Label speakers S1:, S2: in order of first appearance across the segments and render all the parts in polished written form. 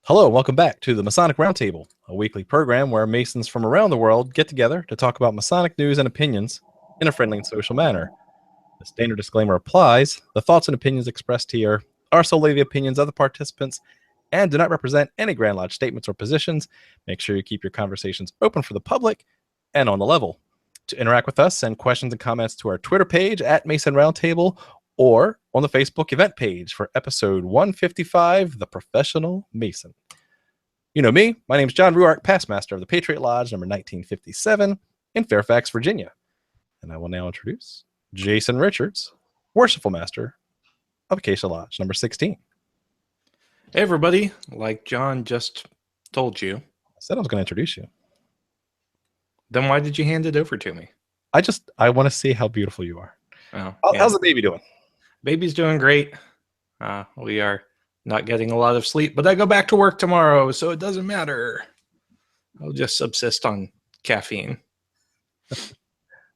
S1: Hello, and welcome back to the Masonic Roundtable, a weekly program where Masons from around the world get together to talk about Masonic news and opinions in a friendly and social manner. The standard disclaimer applies. The thoughts and opinions expressed here are solely the opinions of the participants and do not represent any Grand Lodge statements or positions. Make sure you keep your conversations open for the public and on the level. To interact with us, send questions and comments to our Twitter page at Mason Roundtable or on the Facebook event page for episode 155, The Professional Mason. You know me, my name is John Ruark, past master of the Patriot Lodge, number 1957 in Fairfax, Virginia. And I will now introduce Jason Richards, worshipful master of Acacia Lodge, number 16.
S2: Hey, everybody. Like John just told you.
S1: I said I was going to introduce you.
S2: Then why did you hand it over to me?
S1: I want to see how beautiful you are.
S2: Oh,
S1: How's the baby doing?
S2: Baby's doing great. We are not getting a lot of sleep, but I go back to work tomorrow, so it doesn't matter. I'll just subsist on caffeine.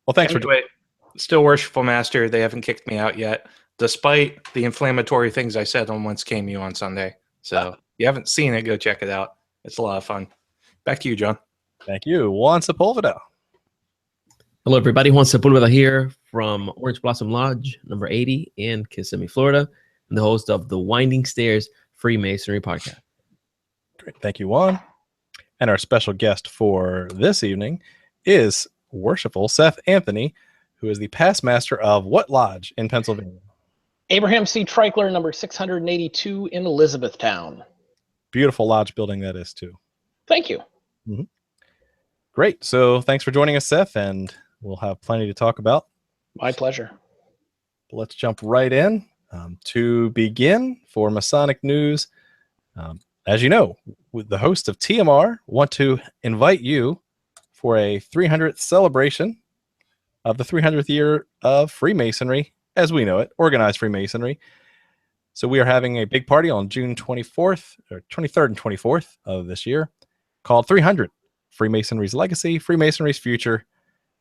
S1: Well, thanks
S2: anyway, still worshipful master. They haven't kicked me out yet, despite the inflammatory things I said on Once Came You on Sunday. So if you haven't seen it, go check it out. It's a lot of fun. Back to you, John.
S1: Thank you. Juan Sepulveda.
S3: Hello, everybody. Juan Sepulveda here from Orange Blossom Lodge, number 80 in Kissimmee, Florida, and the host of the Winding Stairs Freemasonry podcast.
S1: Great. Thank you, Juan. And our special guest for this evening is worshipful Seth Anthony, who is the past master of what lodge in Pennsylvania?
S4: Abraham C. Treichler, number 682 in Elizabethtown.
S1: Beautiful lodge building that is, too.
S4: Thank you.
S1: Mm-hmm. Great. So thanks for joining us, Seth, and we'll have plenty to talk about.
S4: My pleasure.
S1: Let's jump right in. To begin, for Masonic news, as you know, with the host of TMR, want to invite you for a 300th celebration of the 300th year of Freemasonry, as we know it, organized Freemasonry. So we are having a big party on June 24th, or 23rd and 24th of this year, called 300, Freemasonry's Legacy, Freemasonry's Future.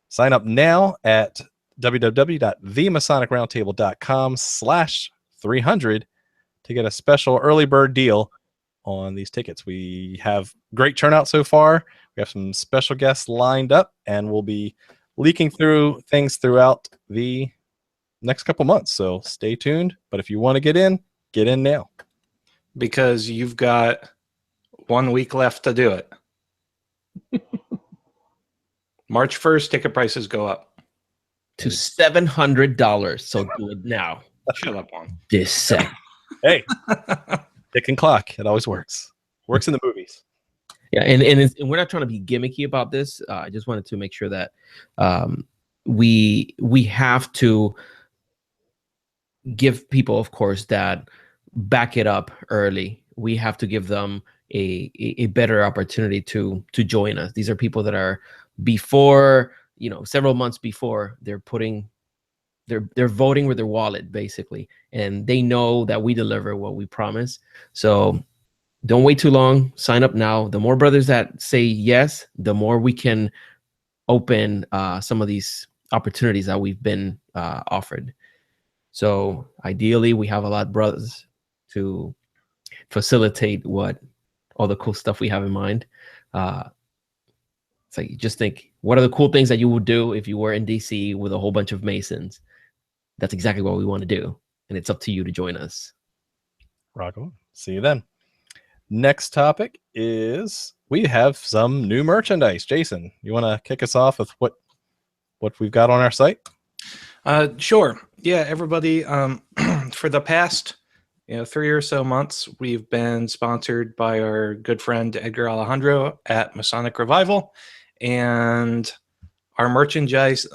S1: Sign up now at www.themasonic.roundtable.com/300 to get a special early bird deal on these tickets. We have great turnout so far. We have some special guests lined up, and we'll be leaking through things throughout the next couple months. So stay tuned. But if you want to get in now.
S2: Because you've got 1 week left to do it. March 1st, ticket prices go up
S3: to $700. So do it now.
S2: Shut up, Juan.
S3: This second.
S1: Hey, tick and clock. It always works. Works in the movies.
S3: Yeah, and we're not trying to be gimmicky about this. I just wanted to make sure that we have to give people, of course, that back it up early. We have to give them a better opportunity to join us. These are people that are before, several months before they're voting with their wallet, basically, and they know that we deliver what we promise. So don't wait too long. Sign up now. The more brothers that say yes, the more we can open some of these opportunities that we've been offered. So ideally, we have a lot of brothers to facilitate all the cool stuff we have in mind. It's like, just think, what are the cool things that you would do if you were in DC with a whole bunch of Masons? That's exactly what we want to do. And it's up to you to join us.
S1: Rock on. See you then. Next topic is we have some new merchandise. Jason, you want to kick us off with what we've got on our site?
S2: Sure. Yeah, everybody. For the past 3 or so months, we've been sponsored by our good friend Edgar Alejandro at Masonic Revival, and our merchandise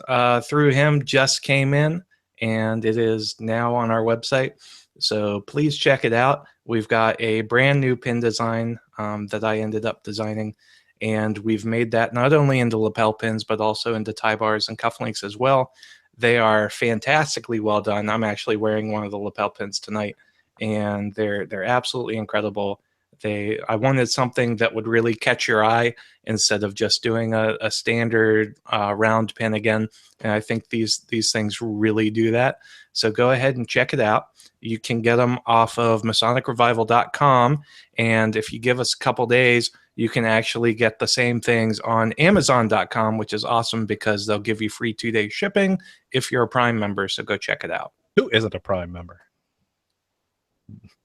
S2: through him just came in, and it is now on our website. So please check it out. We've got a brand new pin design that I ended up designing, and we've made that not only into lapel pins, but also into tie bars and cufflinks as well. They are fantastically well done. I'm actually wearing one of the lapel pins tonight, and they're absolutely incredible. I wanted something that would really catch your eye instead of just doing a standard round pin again. And I think these things really do that. So go ahead and check it out. You can get them off of MasonicRevival.com. And if you give us a couple days, you can actually get the same things on Amazon.com, which is awesome because they'll give you free 2-day shipping if you're a Prime member. So go check it out.
S1: Who isn't a Prime member?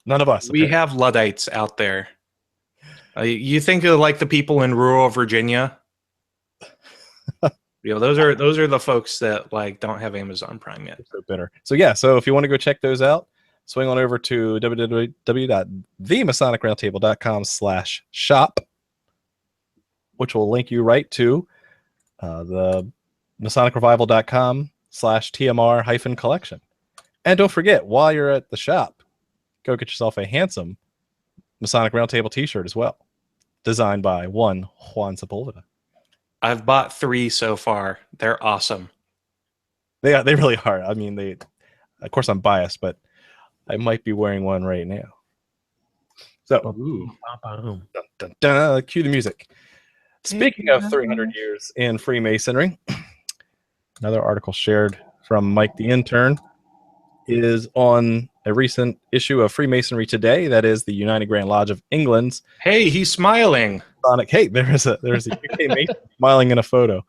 S1: None of us.
S2: We
S1: apparently.
S2: have Luddites out there. You think of like the people in rural Virginia. Those are the folks that like don't have Amazon Prime yet.
S1: So bitter. So yeah, so if you want to go check those out, swing on over to www.themasonic.roundtable.com/shop, which will link you right to the MasonicRevival.com/TMR-collection. And don't forget, while you're at the shop, go get yourself a handsome Masonic Roundtable t-shirt as well, designed by one Juan Sepulveda.
S2: I've bought 3 so far. They're awesome.
S1: They really are. I mean, of course I'm biased, but I might be wearing one right now. So, dun, dun, dun, cue the music. Speaking of 300 years in Freemasonry, another article shared from Mike the Intern is on a recent issue of Freemasonry Today. That is the United Grand Lodge of England's.
S2: Hey, he's smiling.
S1: Masonic. Hey, there's a UK Mason smiling in a photo.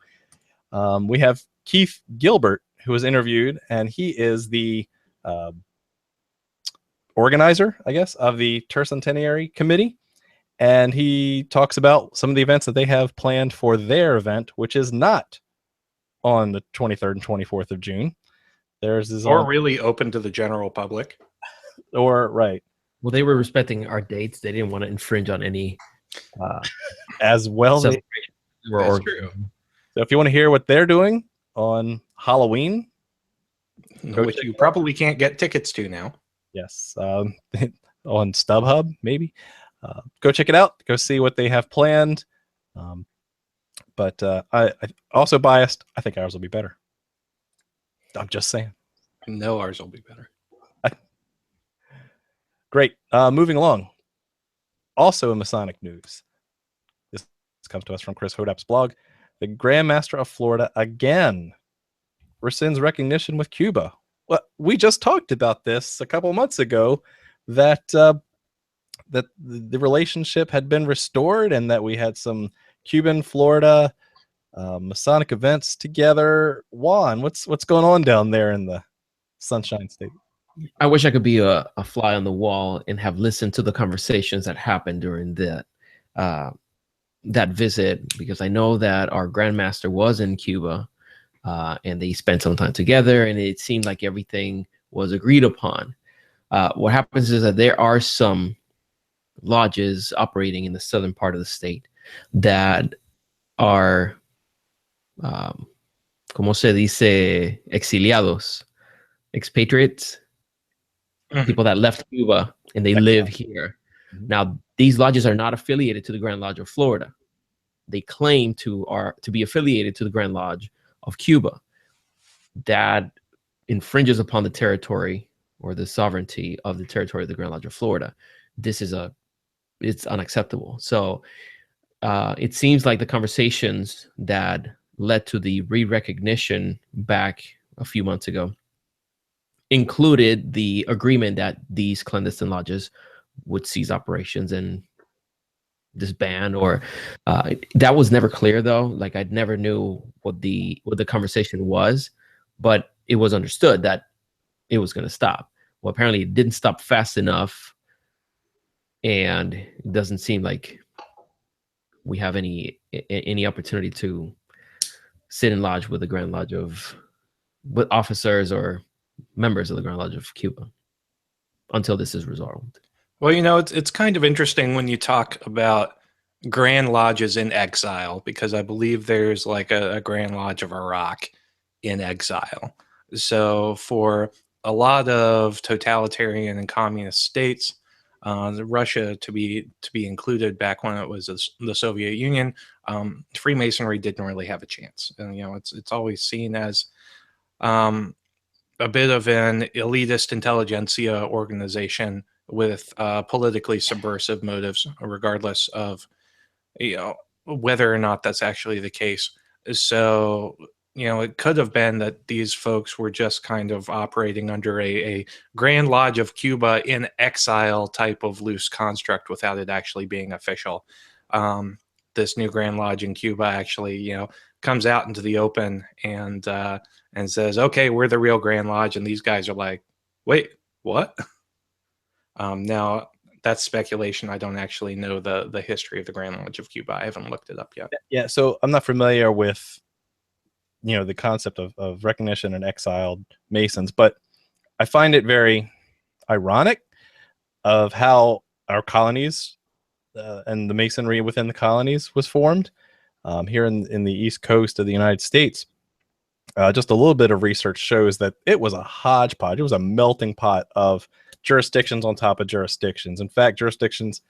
S1: We have Keith Gilbert, who was interviewed, and he is the organizer, I guess, of the Tercentenary Committee. And he talks about some of the events that they have planned for their event, which is not on the 23rd and 24th of June. Theirs is
S2: really open to the general public.
S1: Right.
S3: Well, they were respecting our dates. They didn't want to infringe on any
S1: as well.
S3: That's
S2: true.
S1: So if you want to hear what they're doing on Halloween,
S2: which you probably can't get tickets to now.
S1: Yes. On StubHub, maybe. Go check it out. Go see what they have planned. But I also biased. I think ours will be better. I'm just saying.
S2: No, ours will be better.
S1: Great. Moving along. Also in Masonic news. This comes to us from Chris Hodap's blog. The Grand Master of Florida again rescinds recognition with Cuba. Well, we just talked about this a couple months ago, that that the relationship had been restored and that we had some Cuban Florida Masonic events together. Juan, what's going on down there in the Sunshine State?
S3: I wish I could be a fly on the wall and have listened to the conversations that happened during that visit, because I know that our Grandmaster was in Cuba and they spent some time together, and it seemed like everything was agreed upon. What happens is that there are some lodges operating in the southern part of the state that are, como se dice, exiliados, expatriates, people that left Cuba and they live here. Now, these lodges are not affiliated to the Grand Lodge of Florida. They claim to be affiliated to the Grand Lodge of Cuba. That infringes upon the territory or the sovereignty of the territory of the Grand Lodge of Florida. It's unacceptable. So it seems like the conversations that led to the re-recognition back a few months ago included the agreement that these clandestine lodges would cease operations and disband, or that was never clear though. Like, I never knew what the conversation was, but it was understood that it was going to stop. Well, apparently it didn't stop fast enough, and it doesn't seem like we have any opportunity to sit in lodge with the Grand Lodge with officers or members of the Grand Lodge of Cuba until this is resolved.
S2: Well, it's kind of interesting when you talk about Grand Lodges in exile, because I believe there's like a Grand Lodge of Iraq in exile. So for a lot of totalitarian and communist states, Russia to be included back when it was the Soviet Union, Freemasonry didn't really have a chance. And it's always seen as a bit of an elitist intelligentsia organization with politically subversive motives, regardless of whether or not that's actually the case. So it could have been that these folks were just kind of operating under a Grand Lodge of Cuba in exile type of loose construct without it actually being official. This new Grand Lodge in Cuba actually, comes out into the open and says, "Okay, we're the real Grand Lodge," and these guys are like, "Wait, what?" Now that's speculation. I don't actually know the history of the Grand Lodge of Cuba. I haven't looked it up yet.
S1: Yeah, so I'm not familiar with the concept of recognition and exiled Masons, but I find it very ironic of how our colonies and the Masonry within the colonies was formed here in the East Coast of the United States. Just a little bit of research shows that it was a hodgepodge. It was a melting pot of jurisdictions on top of jurisdictions. In fact, jurisdictions,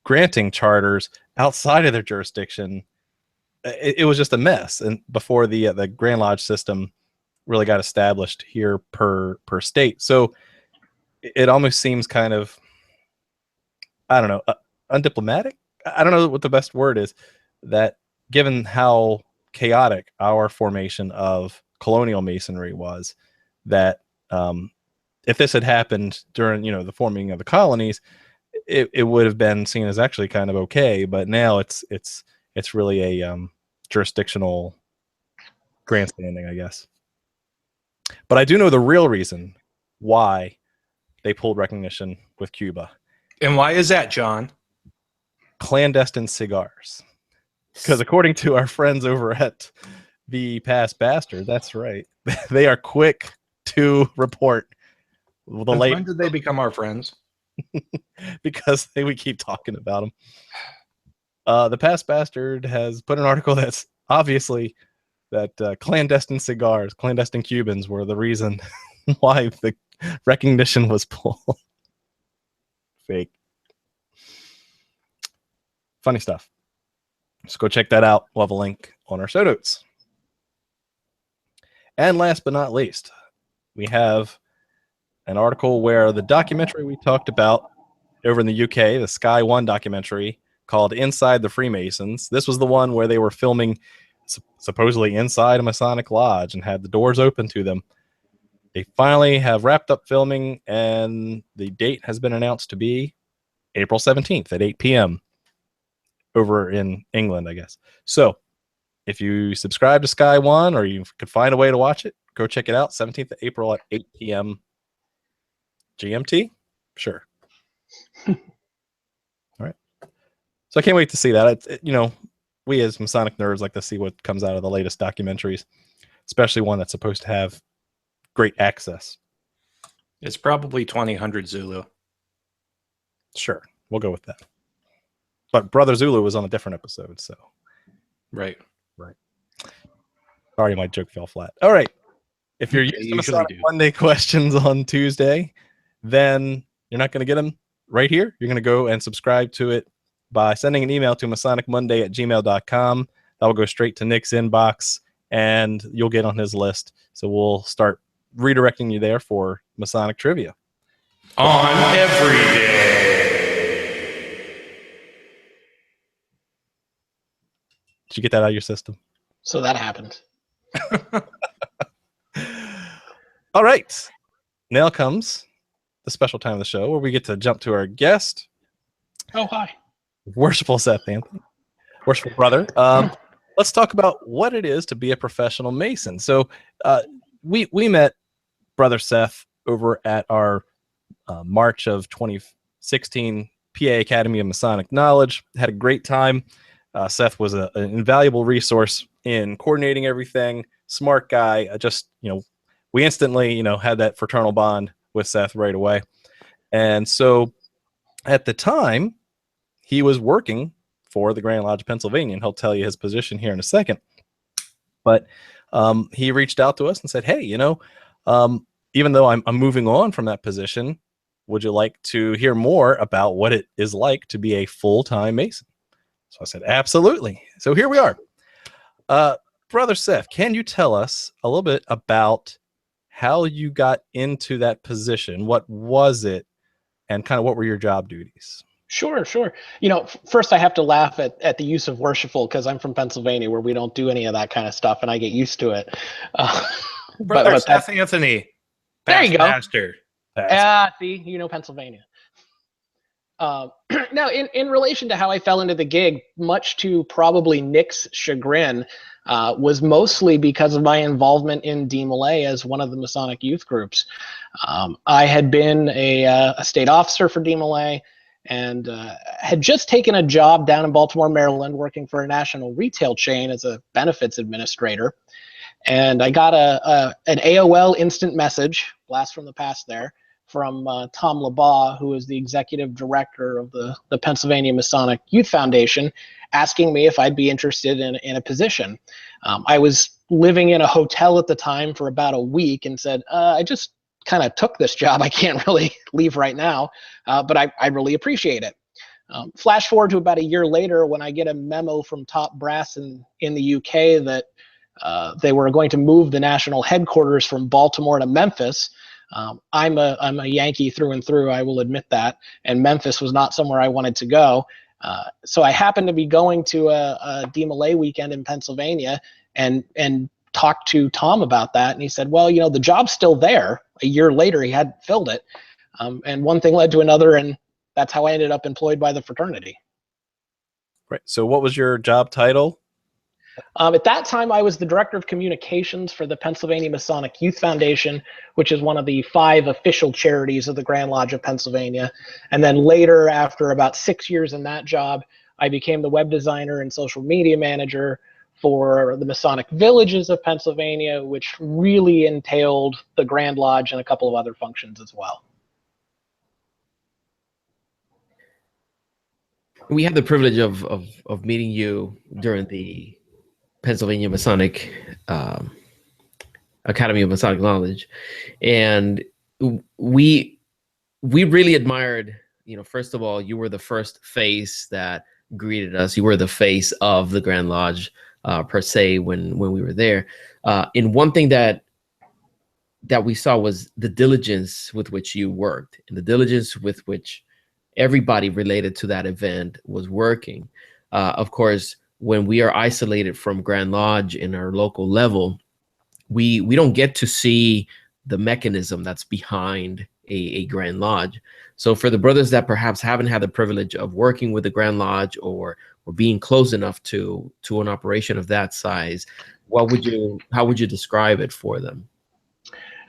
S1: granting charters outside of their jurisdiction, it was just a mess. And before the Grand Lodge system really got established here per state, so it almost seems kind of, I don't know, undiplomatic. I don't know what the best word is. That given how chaotic our formation of colonial Masonry was, that if this had happened during the forming of the colonies, it would have been seen as actually kind of okay. But now it's really a jurisdictional grandstanding, I guess. But I do know the real reason why they pulled recognition with Cuba.
S2: And why is that, John?
S1: Clandestine cigars. Because according to our friends over at the Past Bastard, that's right, they are quick to report the late.
S2: When did they become our friends?
S1: Because we keep talking about them. The Past Bastard has put an article that's obviously that clandestine cigars, clandestine Cubans were the reason why the recognition was pulled. Fake. Funny stuff. Just go check that out. We'll have a link on our show notes. And last but not least, we have an article where the documentary we talked about over in the UK, the Sky One documentary called Inside the Freemasons. This was the one where they were filming supposedly inside a Masonic lodge and had the doors open to them. They finally have wrapped up filming, and the date has been announced to be April 17th at 8 p.m. over in England, I guess. So if you subscribe to Sky One or you could find a way to watch it, go check it out. 17th of April at 8 p.m. GMT? Sure. All right. So I can't wait to see that. We as Masonic nerds like to see what comes out of the latest documentaries, especially one that's supposed to have great access.
S2: It's probably 2000 Zulu.
S1: Sure. We'll go with that. But Brother Zulu was on a different episode, so.
S2: Right.
S1: Sorry, my joke fell flat. All right. If you're used to Masonic Monday questions on Tuesday, then you're not going to get them right here. You're going to go and subscribe to it by sending an email to masonicmonday@gmail.com. That will go straight to Nick's inbox, and you'll get on his list. So we'll start redirecting you there for Masonic trivia.
S2: On every day.
S1: Did you get that out of your system?
S4: So that happened.
S1: All right. Now comes the special time of the show where we get to jump to our guest.
S4: Oh, hi.
S1: Worshipful Seth Anthony. Worshipful brother. Let's talk about what it is to be a professional Mason. So we met Brother Seth over at our March of 2016 PA Academy of Masonic Knowledge. Had a great time. Seth was an invaluable resource in coordinating everything. Smart guy. We instantly, had that fraternal bond with Seth right away. And so at the time, he was working for the Grand Lodge of Pennsylvania, and he'll tell you his position here in a second. But he reached out to us and said, hey, even though I'm moving on from that position, would you like to hear more about what it is like to be a full-time Mason? So I said, absolutely. So here we are. Brother Seth, can you tell us a little bit about how you got into that position? What was it? and kind of what were your job duties?
S4: Sure, sure. First I have to laugh at the use of worshipful because I'm from Pennsylvania where we don't do any of that kind of stuff, and I get used to it.
S2: Brother Seth Anthony,
S4: there you go.
S2: Pastor.
S4: See, Pennsylvania. Now, in relation to how I fell into the gig, much to probably Nick's chagrin, was mostly because of my involvement in DMLA as one of the Masonic youth groups. I had been a state officer for DMLA and had just taken a job down in Baltimore, Maryland, working for a national retail chain as a benefits administrator. And I got an AOL instant message, blast from the past there, from Tom Labaugh, who is the executive director of the Pennsylvania Masonic Youth Foundation, asking me if I'd be interested in a position. I was living in a hotel at the time for about a week and said, I just kind of took this job. I can't really leave right now, but I really appreciate it. Flash forward to about a year later when I get a memo from top brass in the UK that they were going to move the national headquarters from Baltimore to Memphis. I'm a Yankee through and through, I will admit that, and Memphis was not somewhere I wanted to go. So I happened to be going to a DMLA weekend in Pennsylvania and talked to Tom about that, and he said, well, the job's still there. A year later, he hadn't filled it, and one thing led to another, and that's how I ended up employed by the fraternity.
S1: Right. So what was your job title?
S4: At that time, I was the director of communications for the Pennsylvania Masonic Youth Foundation, which is one of the 5 official charities of the Grand Lodge of Pennsylvania. And then later, after about 6 years in that job, I became the web designer and social media manager for the Masonic Villages of Pennsylvania, which really entailed the Grand Lodge and a couple of other functions as well.
S3: We had the privilege of meeting you during the Pennsylvania Masonic Academy of Masonic Knowledge, and we really admired. First of all, you were the first face that greeted us. You were the face of the Grand Lodge per se when we were there. And one thing that we saw was the diligence with which you worked, and the diligence with which everybody related to that event was working. Of course, when we are isolated from Grand Lodge in our local level, we don't get to see the mechanism that's behind a Grand Lodge. So for the brothers that perhaps haven't had the privilege of working with the Grand Lodge or being close enough to an operation of that size, how would you describe it for them?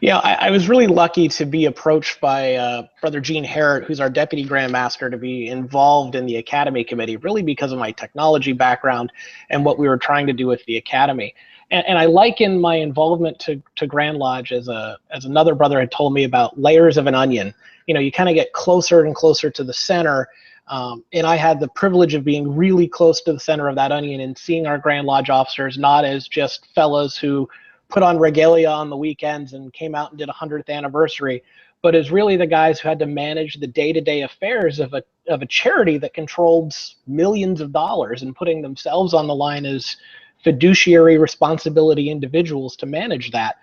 S4: Yeah, I was really lucky to be approached by Brother Gene Harrott, who's our Deputy Grand Master, to be involved in the Academy Committee, really because of my technology background and what we were trying to do with the Academy. And I liken my involvement to Grand Lodge as another brother had told me about layers of an onion. You kind of get closer and closer to the center. And I had the privilege of being really close to the center of that onion and seeing our Grand Lodge officers not as just fellows who put on regalia on the weekends and came out and did a 100th anniversary, but as really the guys who had to manage the day-to-day affairs of a charity that controlled millions of dollars and putting themselves on the line as fiduciary responsibility individuals to manage that.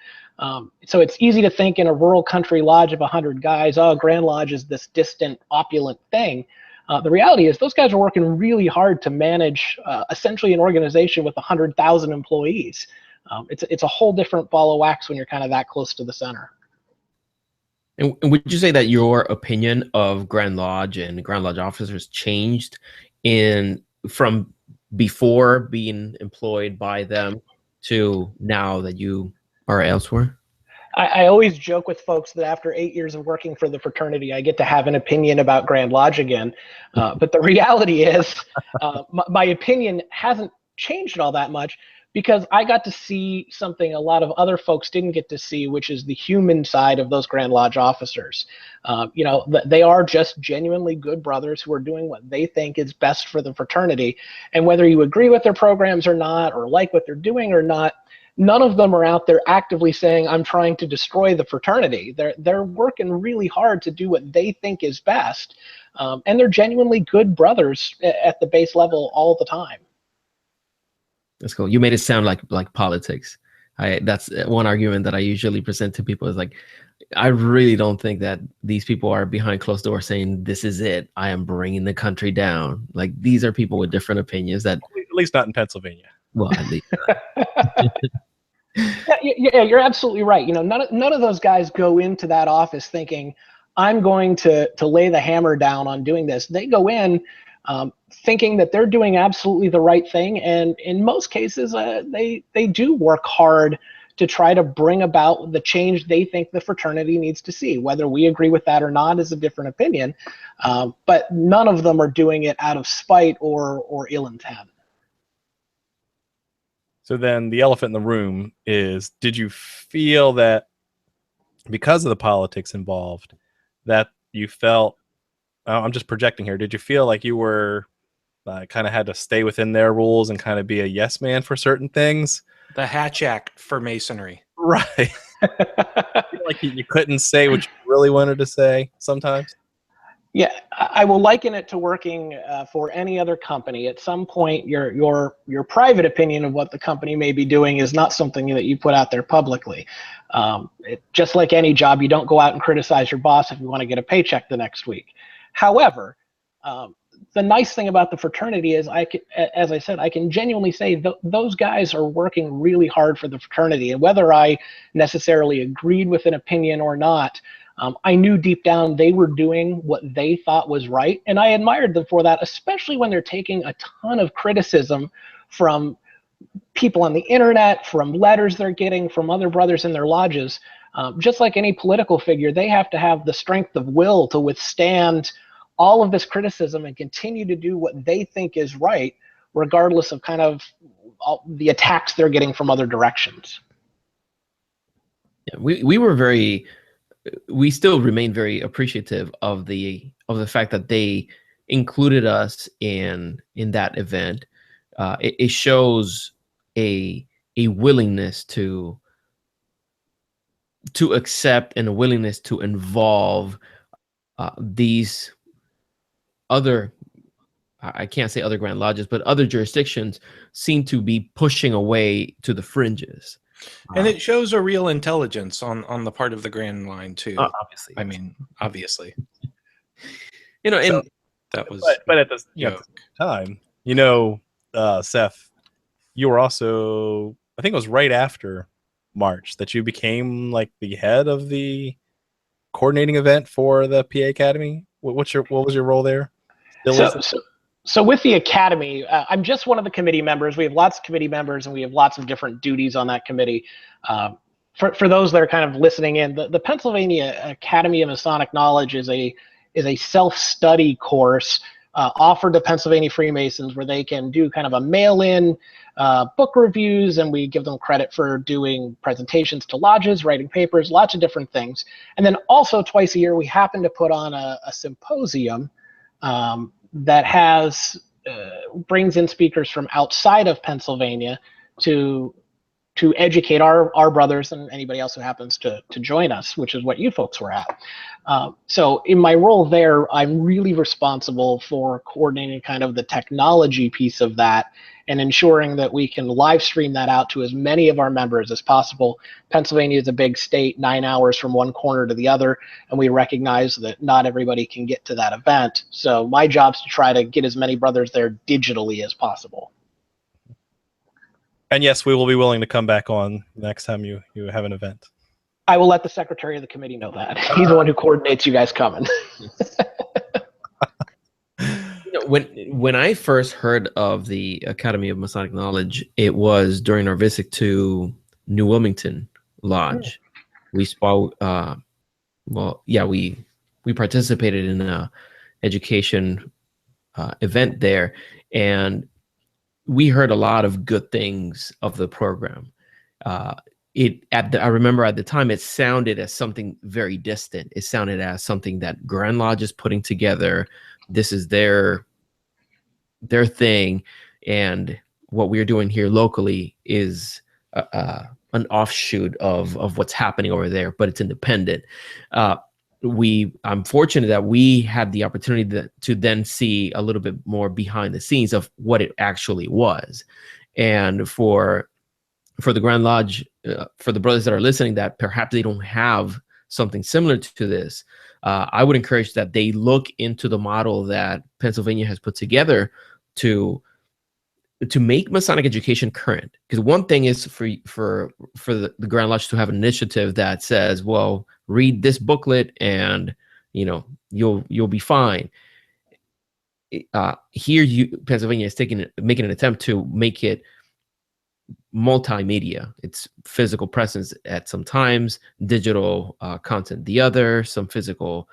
S4: So it's easy to think in a rural country lodge of 100 guys, oh, Grand Lodge is this distant, opulent thing. The reality is those guys are working really hard to manage essentially an organization with 100,000 employees. It's a whole different ball of wax when you're kind of that close to the center.
S3: And would you say that your opinion of Grand Lodge and Grand Lodge officers changed from before being employed by them to now that you are elsewhere?
S4: I always joke with folks that after 8 years of working for the fraternity, I get to have an opinion about Grand Lodge again. But the reality is my opinion hasn't changed all that much, because I got to see something a lot of other folks didn't get to see, which is the human side of those Grand Lodge officers. They are just genuinely good brothers who are doing what they think is best for the fraternity. And whether you agree with their programs or not, or like what they're doing or not, none of them are out there actively saying, I'm trying to destroy the fraternity. They're working really hard to do what they think is best. And they're genuinely good brothers at the base level all the time.
S3: That's cool. You made it sound like politics. That's one argument that I usually present to people is like, I really don't think that these people are behind closed doors saying, this is it. I am bringing the country down. Like, these are people with different opinions that,
S1: At least not in Pennsylvania.
S3: well, at least.
S4: Yeah, you're absolutely right. You know, none of those guys go into that office thinking, I'm going to lay the hammer down on doing this. They go in thinking that they're doing absolutely the right thing, and in most cases, they do work hard to try to bring about the change they think the fraternity needs to see. Whether we agree with that or not is a different opinion, but none of them are doing it out of spite or ill intent.
S1: So then the elephant in the room is, did you feel that because of the politics involved, that you felt, I'm just projecting here, did you feel like you were kind of had to stay within their rules and kind of be a yes man for certain things?
S2: The Hatch Act for Masonry.
S1: Right. Like you couldn't say what you really wanted to say sometimes?
S4: Yeah, I will liken it to working for any other company. At some point, your private opinion of what the company may be doing is not something that you put out there publicly. Just like any job, you don't go out and criticize your boss if you want to get a paycheck the next week. However, the nice thing about the fraternity is, as I said, I can genuinely say those guys are working really hard for the fraternity. And whether I necessarily agreed with an opinion or not, I knew deep down they were doing what they thought was right, and I admired them for that, especially when they're taking a ton of criticism from people on the internet, from letters they're getting from other brothers in their lodges. Just like any political figure, they have to have the strength of will to withstand all of this criticism and continue to do what they think is right, regardless of kind of all the attacks they're getting from other directions.
S3: Yeah, we still remain very appreciative of the fact that they included us in that event. It shows a willingness to accept and a willingness to involve these other, I can't say other Grand Lodges, but other jurisdictions seem to be pushing away to the fringes.
S2: And it shows a real intelligence on the part of the Grand Line too.
S3: Obviously,
S2: I mean, obviously,
S3: and
S2: that was.
S1: But at the same time, Seth, you were also, I think it was right after March that you became like the head of the coordinating event for the PA Academy. What was your role there?
S4: So with the Academy, I'm just one of the committee members. We have lots of committee members, and we have lots of different duties on that committee. For those that are kind of listening in, the Pennsylvania Academy of Masonic Knowledge is a self-study course offered to Pennsylvania Freemasons, where they can do kind of a mail-in book reviews, and we give them credit for doing presentations to lodges, writing papers, lots of different things. And then also twice a year, we happen to put on a symposium that brings in speakers from outside of Pennsylvania to educate our brothers and anybody else who happens to join us, which is what you folks were at. So in my role there, I'm really responsible for coordinating kind of the technology piece of that and ensuring that we can live stream that out to as many of our members as possible. Pennsylvania is a big state, 9 hours from one corner to the other, and we recognize that not everybody can get to that event. So my job is to try to get as many brothers there digitally as possible.
S1: And yes, we will be willing to come back on next time you have an event.
S4: I will let the secretary of the committee know that. He's the one who coordinates you guys coming.
S3: When I first heard of the Academy of Masonic Knowledge, it was during our visit to New Wilmington Lodge. We spoke. We participated in a education event there, and we heard a lot of good things of the program. I remember at the time it sounded as something very distant. It sounded as something that Grand Lodge is putting together. This is their thing, and what we're doing here locally is an offshoot of what's happening over there, but it's independent. I'm fortunate that we had the opportunity to then see a little bit more behind the scenes of what it actually was. And for the Grand Lodge, for the brothers that are listening, that perhaps they don't have something similar to this, I would encourage that they look into the model that Pennsylvania has put together to make Masonic education current. Because one thing is for the Grand Lodge to have an initiative that says, well, read this booklet and you'll be fine. Here, Pennsylvania is making an attempt to make it multimedia. It's physical presence at some times, digital content the other, some physical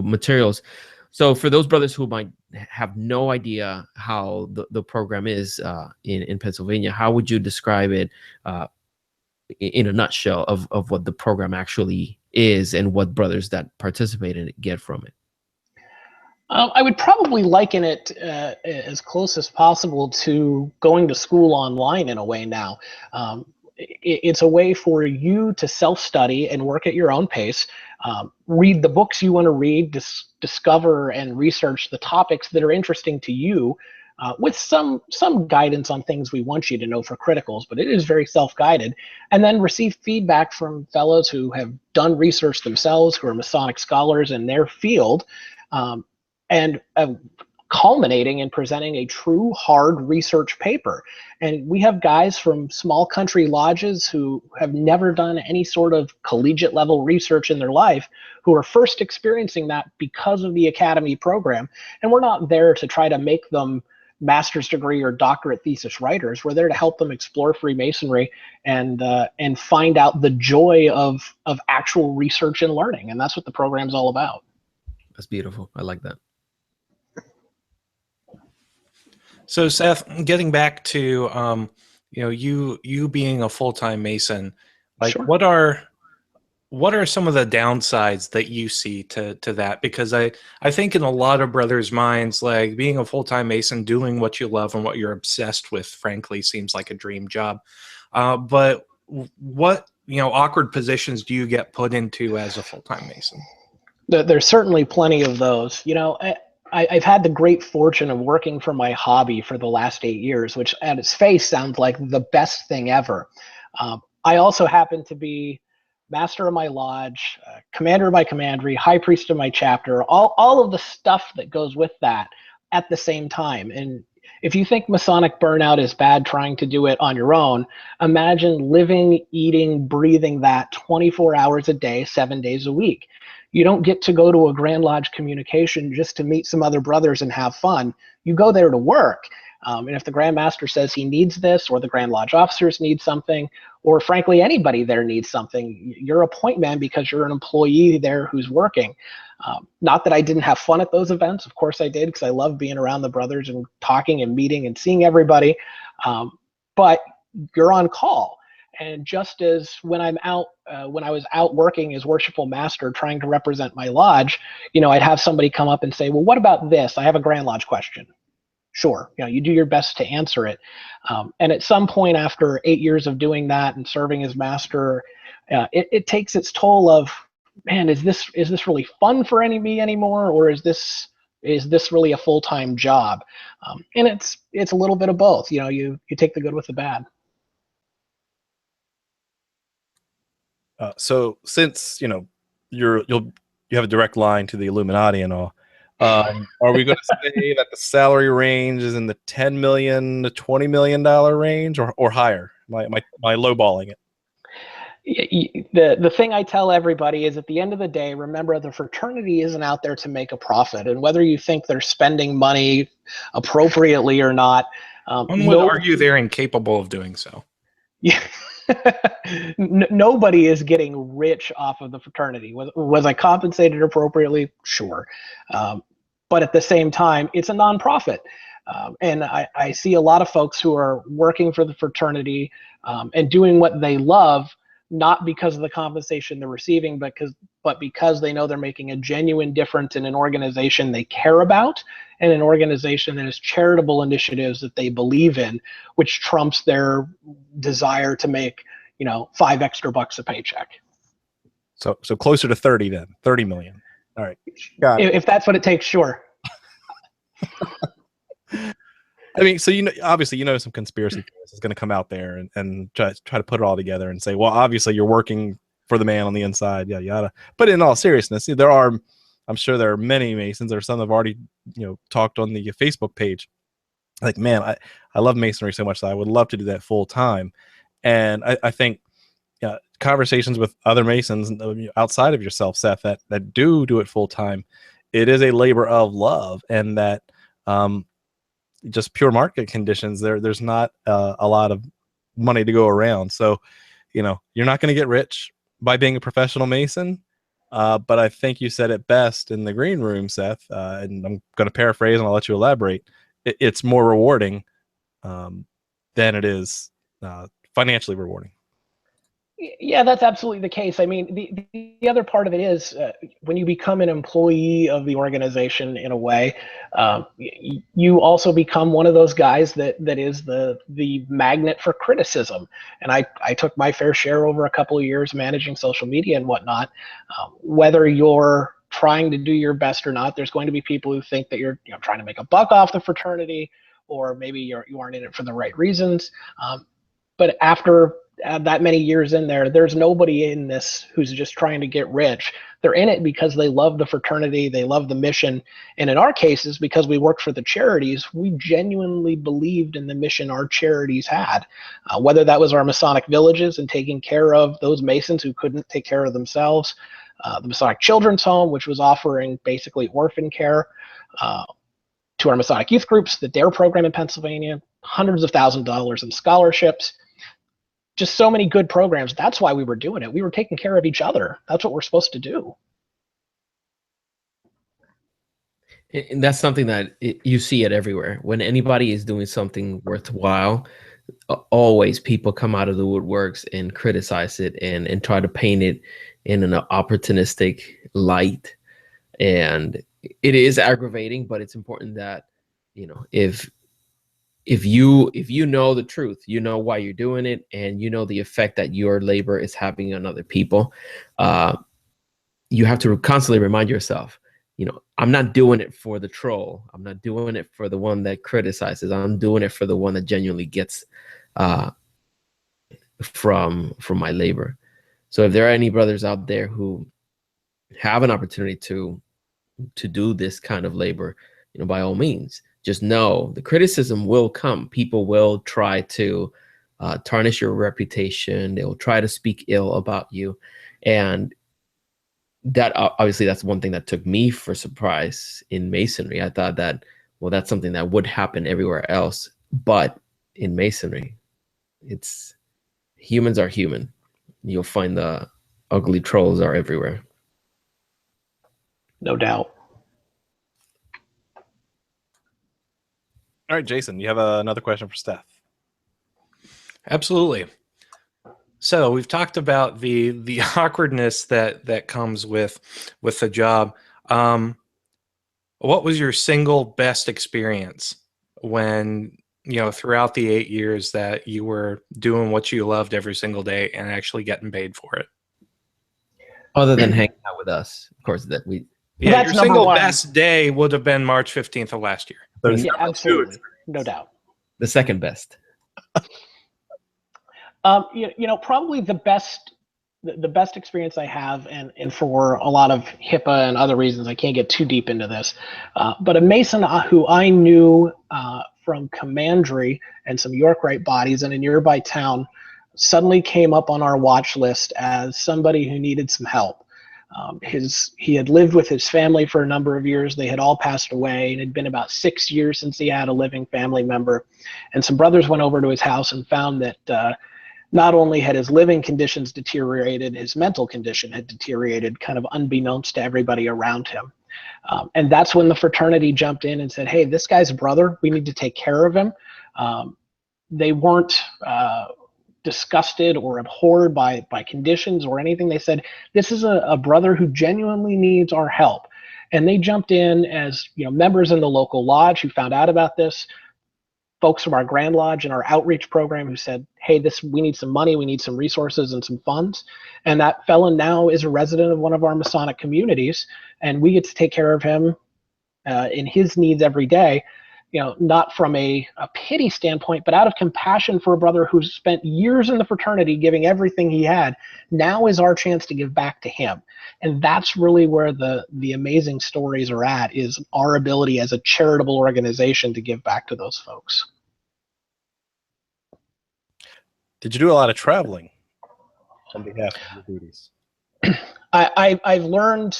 S3: materials. So for those brothers who might have no idea how the program is in Pennsylvania, how would you describe it in a nutshell of what the program actually is and what brothers that participate in it get from it?
S4: I would probably liken it as close as possible to going to school online in a way now. It's a way for you to self-study and work at your own pace, read the books you want to read, discover and research the topics that are interesting to you, with some guidance on things we want you to know for criticals, but it is very self-guided, and then receive feedback from fellows who have done research themselves, who are Masonic scholars in their field, and culminating in presenting a true hard research paper. And we have guys from small country lodges who have never done any sort of collegiate level research in their life, who are first experiencing that because of the academy program. And we're not there to try to make them master's degree or doctorate thesis writers. We're there to help them explore Freemasonry and find out the joy of actual research and learning. And that's what the program's all about.
S3: That's beautiful. I like that.
S2: So Seth, getting back to you being a full-time Mason, like
S4: Sure.
S2: what are some of the downsides that you see to that? Because I think in a lot of brothers' minds, like being a full-time Mason, doing what you love and what you're obsessed with, frankly, seems like a dream job. But what awkward positions do you get put into as a full-time Mason?
S4: There's certainly plenty of those. I've had the great fortune of working for my hobby for the last 8 years, which at its face sounds like the best thing ever. I also happen to be master of my lodge, commander of my commandery, high priest of my chapter, all of the stuff that goes with that at the same time. And if you think Masonic burnout is bad trying to do it on your own, imagine living, eating, breathing that 24 hours a day, 7 days a week. You don't get to go to a Grand Lodge communication just to meet some other brothers and have fun. You go there to work. And if the Grand Master says he needs this, or the Grand Lodge officers need something, or frankly, anybody there needs something, you're a point man because you're an employee there who's working. Not that I didn't have fun at those events. Of course I did, because I love being around the brothers and talking and meeting and seeing everybody. But you're on call. And just as when I was out working as worshipful master trying to represent my lodge, I'd have somebody come up and say, well, what about this? I have a Grand Lodge question. Sure. You do your best to answer it. And at some point after 8 years of doing that and serving as master, it takes its toll of, man, is this really fun for me anymore? Or is this really a full-time job? And it's a little bit of both. You take the good with the bad.
S1: So since you have a direct line to the Illuminati and all, are we going to say that the salary range is in the $10 million to $20 million range, or higher? Am I lowballing it?
S4: The thing I tell everybody is, at the end of the day, remember, the fraternity isn't out there to make a profit, and whether you think they're spending money appropriately or not,
S2: one would argue they're incapable of doing so.
S4: Yeah. Nobody is getting rich off of the fraternity. Was I compensated appropriately? Sure. But at the same time, it's a nonprofit. And I see a lot of folks who are working for the fraternity and doing what they love, not because of the compensation they're receiving, but because they know they're making a genuine difference in an organization they care about, and an organization that has charitable initiatives that they believe in, which trumps their desire to make, $5 extra a paycheck.
S1: So closer to 30 then, 30 million. All right. Got it.
S4: If that's what it takes, sure.
S1: I mean, so obviously some conspiracy theorists is going to come out there and try to put it all together and say, well, obviously you're working for the man on the inside, yada yada. But in all seriousness, I'm sure there are many Masons, or some have already, talked on the Facebook page. Like, man, I love Masonry so much that I would love to do that full time. And I think conversations with other Masons outside of yourself, Seth, that do it full time, it is a labor of love, and that just pure market conditions, there's not a lot of money to go around. So, you're not going to get rich by being a professional Mason. But I think you said it best in the green room, Seth, and I'm going to paraphrase and I'll let you elaborate. It's more rewarding than it is financially rewarding.
S4: Yeah, that's absolutely the case. I mean, the other part of it is when you become an employee of the organization, in a way, you also become one of those guys that is the magnet for criticism. And I took my fair share over a couple of years managing social media and whatnot. Whether you're trying to do your best or not, there's going to be people who think that you're trying to make a buck off the fraternity, or maybe you aren't in it for the right reasons. But after that many years in there, there's nobody in this who's just trying to get rich. They're in it because they love the fraternity, they love the mission. And in our cases, because we worked for the charities, we genuinely believed in the mission our charities had. Whether that was our Masonic villages and taking care of those Masons who couldn't take care of themselves, the Masonic Children's Home, which was offering basically orphan care, to our Masonic youth groups, the DARE program in Pennsylvania, hundreds of thousands of dollars in scholarships. Just so many good programs. That's why we were doing it. We were taking care of each other. That's what we're supposed to do.
S3: And that's something that you see it everywhere. When anybody is doing something worthwhile, always people come out of the woodworks and criticize it and try to paint it in an opportunistic light. And it is aggravating, but it's important that, if you know the truth, you know why you're doing it, and you know the effect that your labor is having on other people, you have to constantly remind yourself, I'm not doing it for the troll. I'm not doing it for the one that criticizes. I'm doing it for the one that genuinely gets from my labor. So if there are any brothers out there who have an opportunity to do this kind of labor, by all means, just know the criticism will come. People will try to tarnish your reputation. They'll try to speak ill about you. And that obviously, that's one thing that took me for surprise in Masonry. I thought that, well, that's something that would happen everywhere else. But in Masonry, humans are human. You'll find the ugly trolls are everywhere.
S4: No doubt.
S1: All right, Jason, you have another question for Steph.
S2: Absolutely. So we've talked about the awkwardness that comes with the job. What was your single best experience when, throughout the 8 years that you were doing what you loved every single day and actually getting paid for it?
S3: Other than hanging out with us, of course, that we.
S2: Yeah,
S4: That's
S2: your single
S4: one.
S2: Best day would have been March 15th of last year.
S4: Yeah, absolutely. No doubt.
S3: The second best.
S4: Probably the best experience I have, and for a lot of HIPAA and other reasons, I can't get too deep into this, but a Mason who I knew from commandery and some York Rite bodies in a nearby town suddenly came up on our watch list as somebody who needed some help. He had lived with his family for a number of years. They had all passed away, and it had been about 6 years since he had a living family member. And some brothers went over to his house and found that not only had his living conditions deteriorated, his mental condition had deteriorated, kind of unbeknownst to everybody around him. And that's when the fraternity jumped in and said, hey, this guy's a brother. We need to take care of him. They weren't disgusted or abhorred by conditions or anything. They said, this is a brother who genuinely needs our help. And they jumped in as members in the local lodge who found out about this, folks from our Grand Lodge and our outreach program who said, hey, we need some money, we need some resources and some funds. And that fellow now is a resident of one of our Masonic communities, and we get to take care of him in his needs every day. not from a pity standpoint, but out of compassion for a brother who's spent years in the fraternity giving everything he had. Now is our chance to give back to him. And that's really where the amazing stories are at, is our ability as a charitable organization to give back to those folks.
S1: Did you do a lot of traveling on behalf of your duties?
S4: I've learned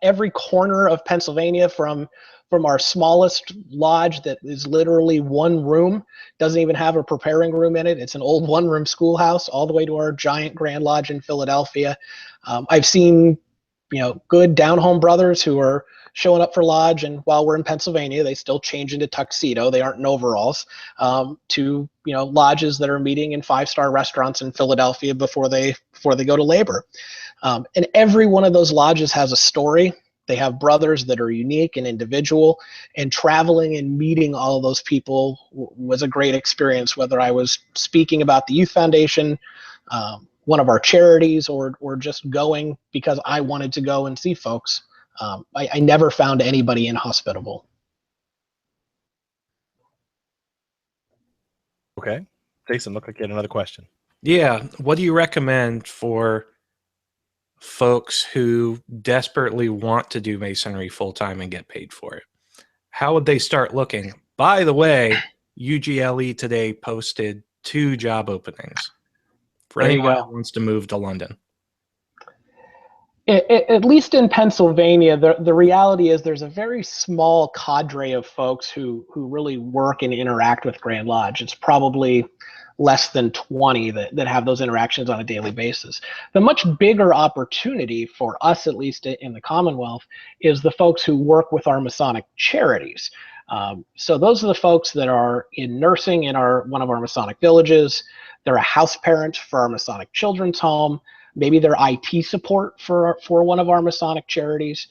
S4: every corner of Pennsylvania, from our smallest lodge that is literally one room, doesn't even have a preparing room in it. It's an old one-room schoolhouse, all the way to our giant Grand Lodge in Philadelphia. I've seen, good down-home brothers who are showing up for lodge, and while we're in Pennsylvania, they still change into tuxedo. They aren't in overalls. To lodges that are meeting in 5-star restaurants in Philadelphia before they go to labor. And every one of those lodges has a story. They have brothers that are unique and individual, and traveling and meeting all of those people was a great experience, whether I was speaking about the Youth Foundation, one of our charities, or just going because I wanted to go and see folks. I never found anybody inhospitable.
S1: Okay. Jason, look like you had another question.
S2: Yeah. What do you recommend for folks who desperately want to do Masonry full-time and get paid for it? How would they start looking? By the way, UGLE today posted 2 job openings for anyone who wants to move to London.
S4: At least in Pennsylvania, the reality is there's a very small cadre of folks who really work and interact with Grand Lodge. It's probably less than 20 that have those interactions on a daily basis. The much bigger opportunity for us, at least in the Commonwealth, is the folks who work with our Masonic charities. So those are the folks that are in nursing in one of our Masonic villages. They're a house parent for our Masonic children's home. Maybe they're IT support for one of our Masonic charities.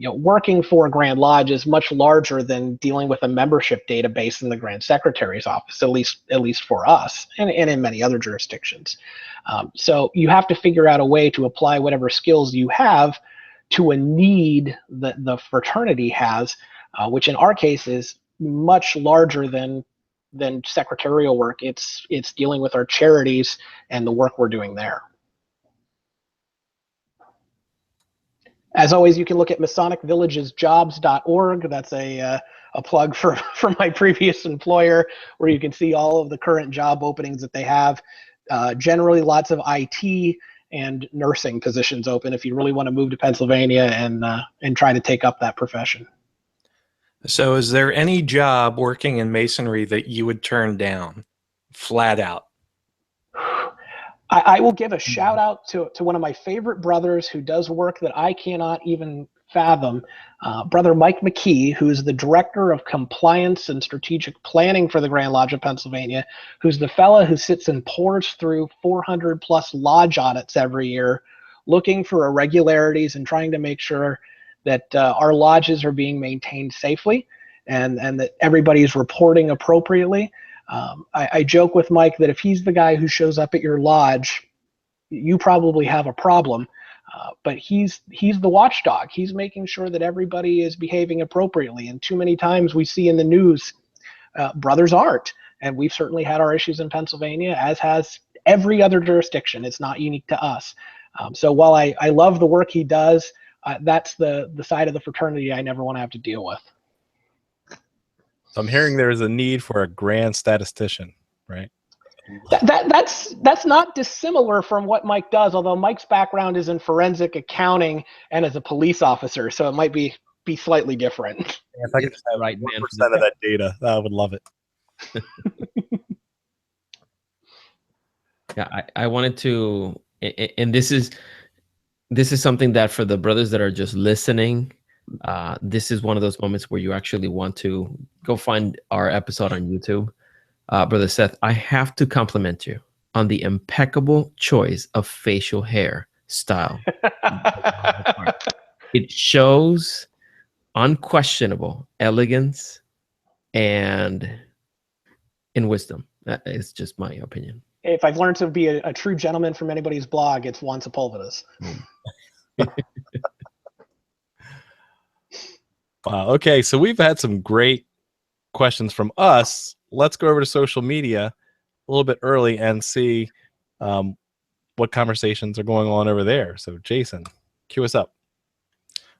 S4: Working for a Grand Lodge is much larger than dealing with a membership database in the Grand Secretary's office, at least for us, and in many other jurisdictions. So you have to figure out a way to apply whatever skills you have to a need that the fraternity has, which in our case is much larger than secretarial work. It's dealing with our charities and the work we're doing there. As always, you can look at MasonicVillagesJobs.org. That's a plug for my previous employer, where you can see all of the current job openings that they have. Generally, lots of IT and nursing positions open if you really want to move to Pennsylvania and try to take up that profession.
S2: So is there any job working in Masonry that you would turn down flat out?
S4: I will give a shout out to one of my favorite brothers who does work that I cannot even fathom, Brother Mike McKee, who's the Director of Compliance and Strategic Planning for the Grand Lodge of Pennsylvania, who's the fella who sits and pours through 400 plus lodge audits every year, looking for irregularities and trying to make sure that our lodges are being maintained safely and that everybody's reporting appropriately. I joke with Mike that if he's the guy who shows up at your lodge, you probably have a problem. But he's the watchdog. He's making sure that everybody is behaving appropriately. And too many times we see in the news, brothers aren't. And we've certainly had our issues in Pennsylvania, as has every other jurisdiction. It's not unique to us. So while I love the work he does, that's the side of the fraternity I never want to have to deal with.
S1: So I'm hearing there's a need for a grand statistician, right?
S4: That's not dissimilar from what Mike does, although Mike's background is in forensic accounting and as a police officer, so it might be slightly different.
S1: If I could just have 1% of that data, I would love it.
S3: Yeah, I wanted to, and this is something that for the brothers that are just listening, this is one of those moments where you actually want to go find our episode on YouTube. Brother Seth, I have to compliment you on the impeccable choice of facial hair style. It shows unquestionable elegance and wisdom. That is just my opinion.
S4: If I've learned to be a true gentleman from anybody's blog, it's Juan Sepulveda's.
S1: Wow. Okay, so we've had some great questions from us, let's go over to social media a little bit early and see what conversations are going on over there. So, Jason, cue us up.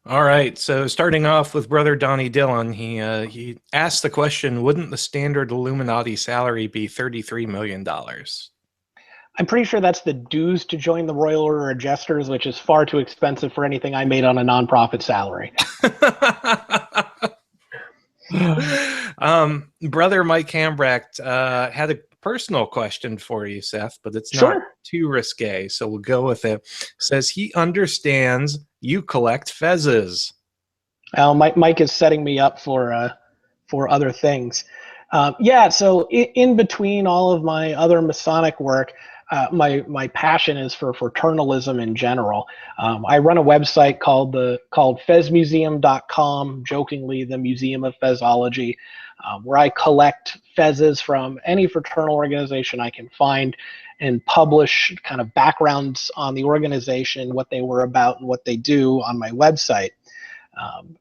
S2: All right. So starting off with Brother Donnie Dillon, he asked the question, wouldn't the standard Illuminati salary be $33 million?
S4: I'm pretty sure that's the dues to join the Royal Order of Jesters, which is far too expensive for anything I made on a nonprofit salary.
S2: Brother Mike Hambrecht had a personal question for you, Seth, but it's not
S4: Sure.
S2: too risque, so we'll go with it. Says he understands you collect fezzes.
S4: Mike is setting me up for other things. Yeah, so in between all of my other Masonic work, my passion is for fraternalism in general. I run a website called fezmuseum.com, jokingly the Museum of Fezology, where I collect fezzes from any fraternal organization I can find and publish kind of backgrounds on the organization, what they were about, and what they do on my website.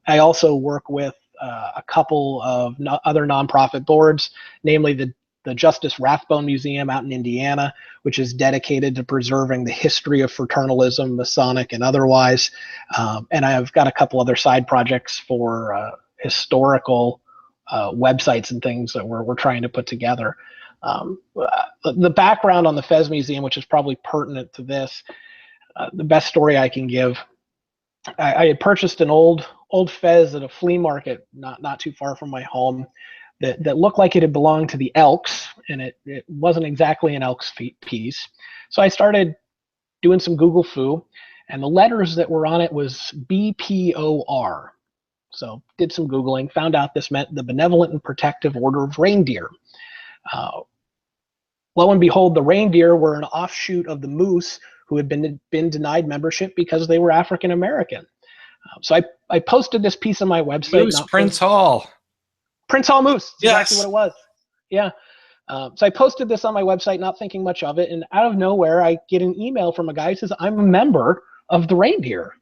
S4: I also work with a couple of other nonprofit boards, namely the Justice Rathbone Museum out in Indiana, which is dedicated to preserving the history of fraternalism, Masonic and otherwise. And I've got a couple other side projects for historical websites and things that we're trying to put together. The background on the Fez Museum, which is probably pertinent to this, the best story I can give, I had purchased an old Fez at a flea market not too far from my home that looked like it had belonged to the Elks, and it wasn't exactly an Elks piece. So I started doing some Google foo, and the letters that were on it was BPOR. So did some Googling, found out this meant the Benevolent and Protective Order of Reindeer. Lo and behold, the reindeer were an offshoot of the moose who had been denied membership because they were African American. So I posted this piece on my website.
S2: Moose Prince Hall.
S4: Prince Hall Moose.
S2: Yes.
S4: Exactly what it was. Yeah. So I posted this on my website, not thinking much of it, and out of nowhere, I get an email from a guy who says, I'm a member of the reindeer.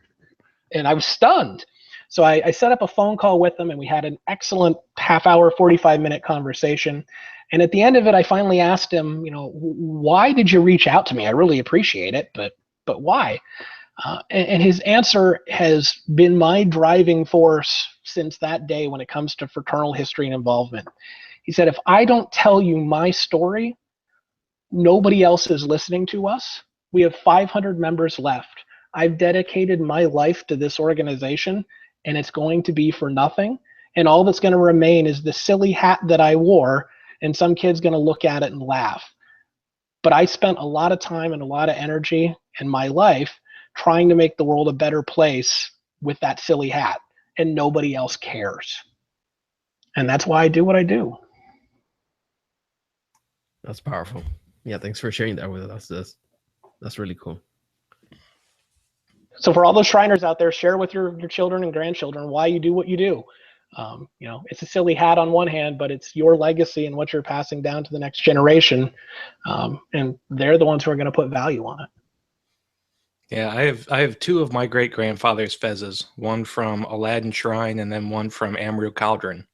S4: And I was stunned. So I set up a phone call with him, and we had an excellent half-hour, 45-minute conversation. And at the end of it, I finally asked him, why did you reach out to me? I really appreciate it, but why? And his answer has been my driving force since that day when it comes to fraternal history and involvement. He said, if I don't tell you my story, nobody else is listening to us. We have 500 members left. I've dedicated my life to this organization, and it's going to be for nothing. And all that's going to remain is the silly hat that I wore, and some kid's going to look at it and laugh. But I spent a lot of time and a lot of energy in my life trying to make the world a better place with that silly hat, and nobody else cares. And that's why I do what I do.
S3: That's powerful. Yeah, thanks for sharing that with us. That's really cool.
S4: So for all those Shriners out there, share with your children and grandchildren why you do what you do. It's a silly hat on one hand, but it's your legacy and what you're passing down to the next generation. And they're the ones who are going to put value on it.
S2: Yeah, I have two of my great grandfather's fezzes, one from Aladdin Shrine and then one from Amru Cauldron.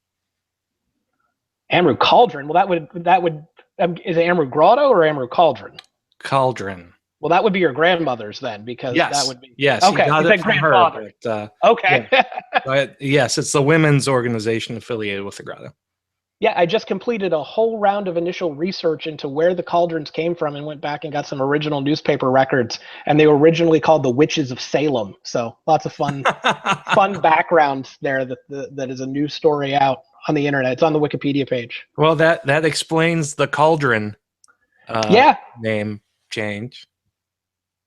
S4: Amru Cauldron? Well, that would is it Amru Grotto or Amru Cauldron?
S2: Cauldron.
S4: Well, that would be your grandmother's then, because that would be
S2: Okay,
S4: he got it from grandfather.
S2: Her,
S4: okay.
S2: Yeah. Yes, it's the women's organization affiliated with the grotto.
S4: Yeah, I just completed a whole round of initial research into where the cauldrons came from and went back and got some original newspaper records, and they were originally called the Witches of Salem. So lots of fun background there that is a new story out on the internet. It's on the Wikipedia page.
S2: Well, that explains the cauldron name change.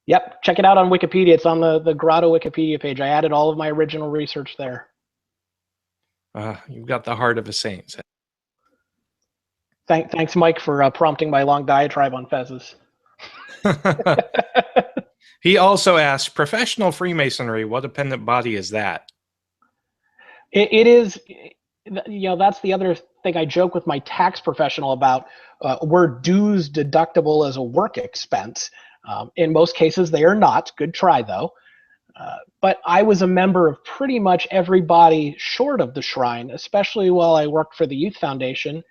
S4: Yep, check it out on Wikipedia. It's on the Grotto Wikipedia page. I added all of my original research there.
S2: You've got the heart of a saint.
S4: Thanks, Mike, for prompting my long diatribe on fezzes.
S2: He also asked, professional Freemasonry, what dependent body is that?
S4: It is, that's the other thing I joke with my tax professional about. We're dues deductible as a work expense. In most cases, they are not. Good try, though. But I was a member of pretty much every body short of the Shrine, especially while I worked for the Youth Foundation,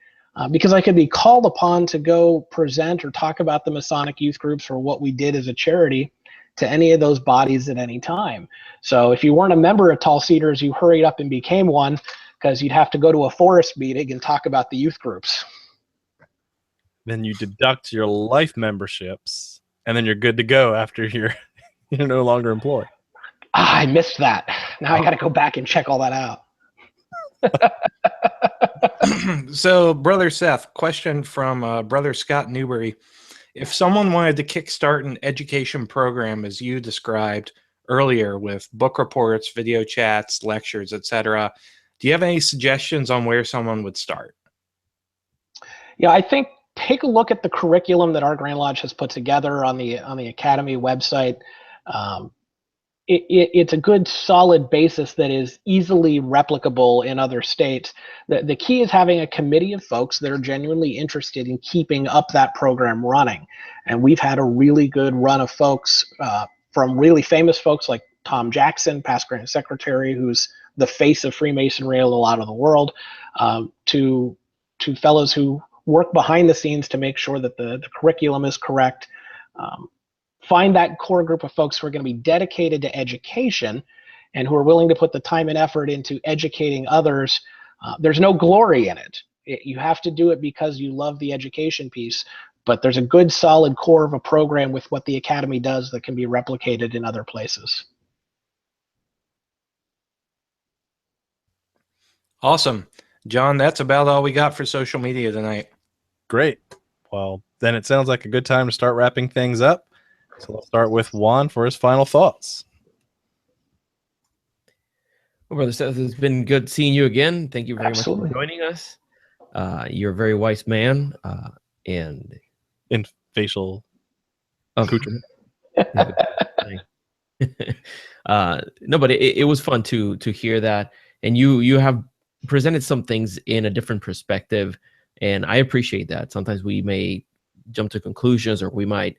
S4: because I could be called upon to go present or talk about the Masonic youth groups or what we did as a charity to any of those bodies at any time. So if you weren't a member of Tall Cedars, you hurried up and became one, because you'd have to go to a forest meeting and talk about the youth groups.
S1: Then you deduct your life memberships, and then you're good to go after you're no longer employed.
S4: I missed that. Now I got to go back and check all that out.
S2: So, Brother Seth, question from Brother Scott Newberry. If someone wanted to kickstart an education program as you described earlier with book reports, video chats, lectures, etc., do you have any suggestions on where someone would start?
S4: Yeah, I think take a look at the curriculum that our Grand Lodge has put together on the Academy website. It's a good solid basis that is easily replicable in other states. The key is having a committee of folks that are genuinely interested in keeping up that program running. And we've had a really good run of folks, from really famous folks like Tom Jackson, past Grand Secretary, who's the face of Freemasonry a lot of the world, to fellows who work behind the scenes to make sure that the curriculum is correct. Find that core group of folks who are going to be dedicated to education and who are willing to put the time and effort into educating others. There's no glory in it. You have to do it because you love the education piece, but there's a good solid core of a program with what the Academy does that can be replicated in other places.
S2: Awesome. John, that's about all we got for social media tonight.
S1: Great. Well, then it sounds like a good time to start wrapping things up. So let's start with Juan for his final thoughts.
S3: Well, Brother Seth, it's been good seeing you again. Thank you very
S4: Absolutely.
S3: much for joining us. You're a very wise man, and
S1: In facial
S3: oh,
S1: accoutrement.
S3: No, but it was fun to hear that, and you have presented some things in a different perspective, and I appreciate that. Sometimes we may jump to conclusions, or we might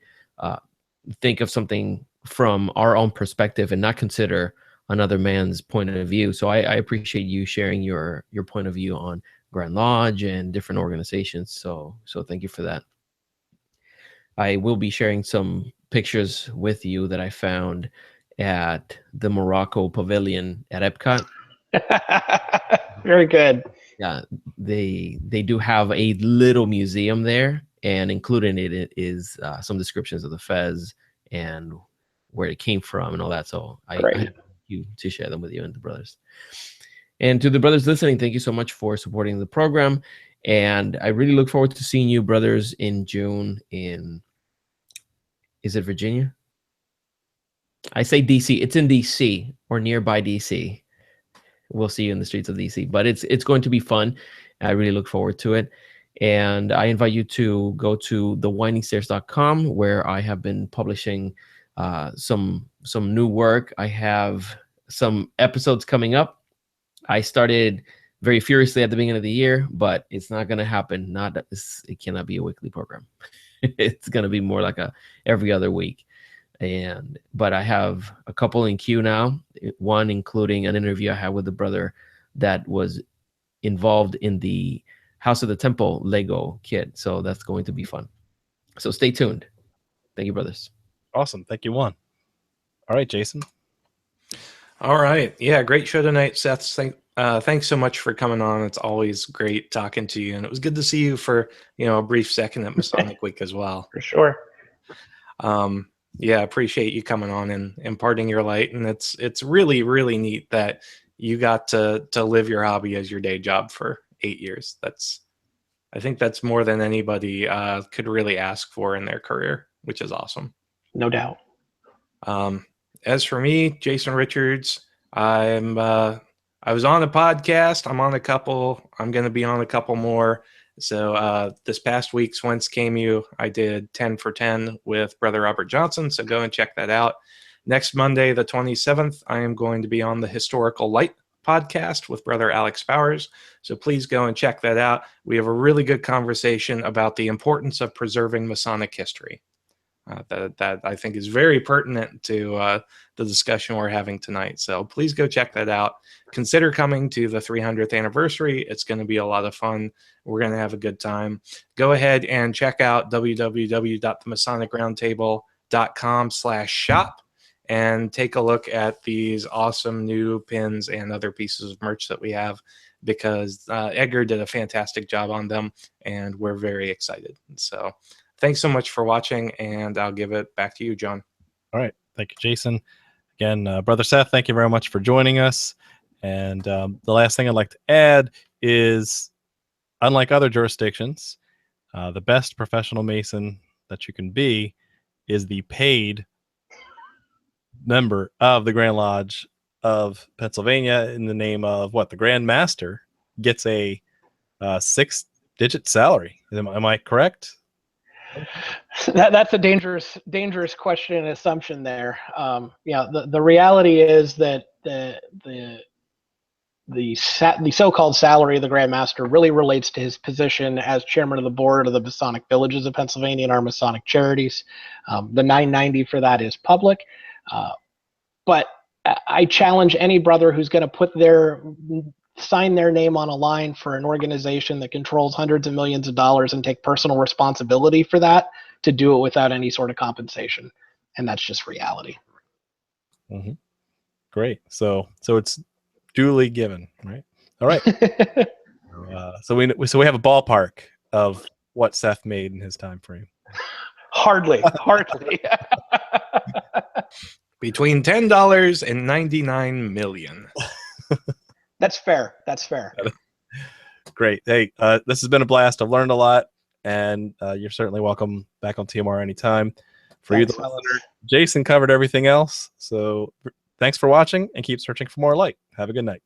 S3: think of something from our own perspective and not consider another man's point of view. So I appreciate you sharing your point of view on Grand Lodge and different organizations. So thank you for that. I will be sharing some pictures with you that I found at the Morocco Pavilion at Epcot.
S4: Very good.
S3: Yeah, they do have a little museum there, and included in it is some descriptions of the Fez and where it came from and all that. So I have you to share them with you and the brothers. And to the brothers listening, thank you so much for supporting the program. And I really look forward to seeing you brothers in June in, is it Virginia? I say DC. It's in DC or nearby DC. We'll see you in the streets of DC, but it's going to be fun. I really look forward to it. And I invite you to go to thewindingstairs.com, where I have been publishing some new work. I have some episodes coming up. I started very furiously at the beginning of the year, but it's not going to happen. It cannot be a weekly program. It's going to be more like a every other week. But I have a couple in queue now, one including an interview I had with a brother that was involved in the House of the Temple Lego kit. So that's going to be fun. So stay tuned. Thank you, brothers.
S1: Awesome. Thank you, Juan. All right, Jason.
S2: All right. Yeah, great show tonight, Seth. Thanks so much for coming on. It's always great talking to you. And it was good to see you for, a brief second at Masonic Week as well.
S4: For sure.
S2: Yeah, appreciate you coming on and imparting your light. And it's really, really neat that you got to live your hobby as your day job for 8 years. I think that's more than anybody could really ask for in their career, which is awesome.
S4: No doubt.
S2: As for me, Jason Richards, I was on a podcast. I'm on a couple. I'm going to be on a couple more. So this past week's Whence Came You, I did 10 for 10 with Brother Robert Johnson. So go and check that out. Next Monday, the 27th, I am going to be on the Historical Light podcast with Brother Alex Bowers. So please go and check that out. We have a really good conversation about the importance of preserving Masonic history. that I think is very pertinent to the discussion we're having tonight. So please go check that out. Consider coming to the 300th anniversary. It's going to be a lot of fun. We're going to have a good time. Go ahead and check out www.theMasonicRoundtable.com/shop and take a look at these awesome new pins and other pieces of merch that we have, because Edgar did a fantastic job on them, and we're very excited. So thanks so much for watching, and I'll give it back to you, John.
S1: All right. Thank you, Jason. Again, Brother Seth, thank you very much for joining us. And the last thing I'd like to add is, unlike other jurisdictions, the best professional Mason that you can be is the paid member of the Grand Lodge of Pennsylvania, in the name of what? The Grand Master gets a 6-digit salary. Am I correct?
S4: That's a dangerous question and assumption there. The reality is that the so-called salary of the Grand Master really relates to his position as chairman of the board of the Masonic Villages of Pennsylvania and our Masonic charities. The $990 for that is public, but I challenge any brother who's going to sign their name on a line for an organization that controls hundreds of millions of dollars and take personal responsibility for that, to do it without any sort of compensation. And that's just reality.
S1: Mm-hmm. Great. So it's duly given, right? All right. So we have a ballpark of what Seth made in his time frame.
S4: Hardly.
S2: Between $10 and $99 million.
S4: That's fair.
S1: Great. Hey, this has been a blast. I've learned a lot, and you're certainly welcome back on TMR anytime. For you, the listener, Jason covered everything else. So thanks for watching, and keep searching for more light. Have a good night.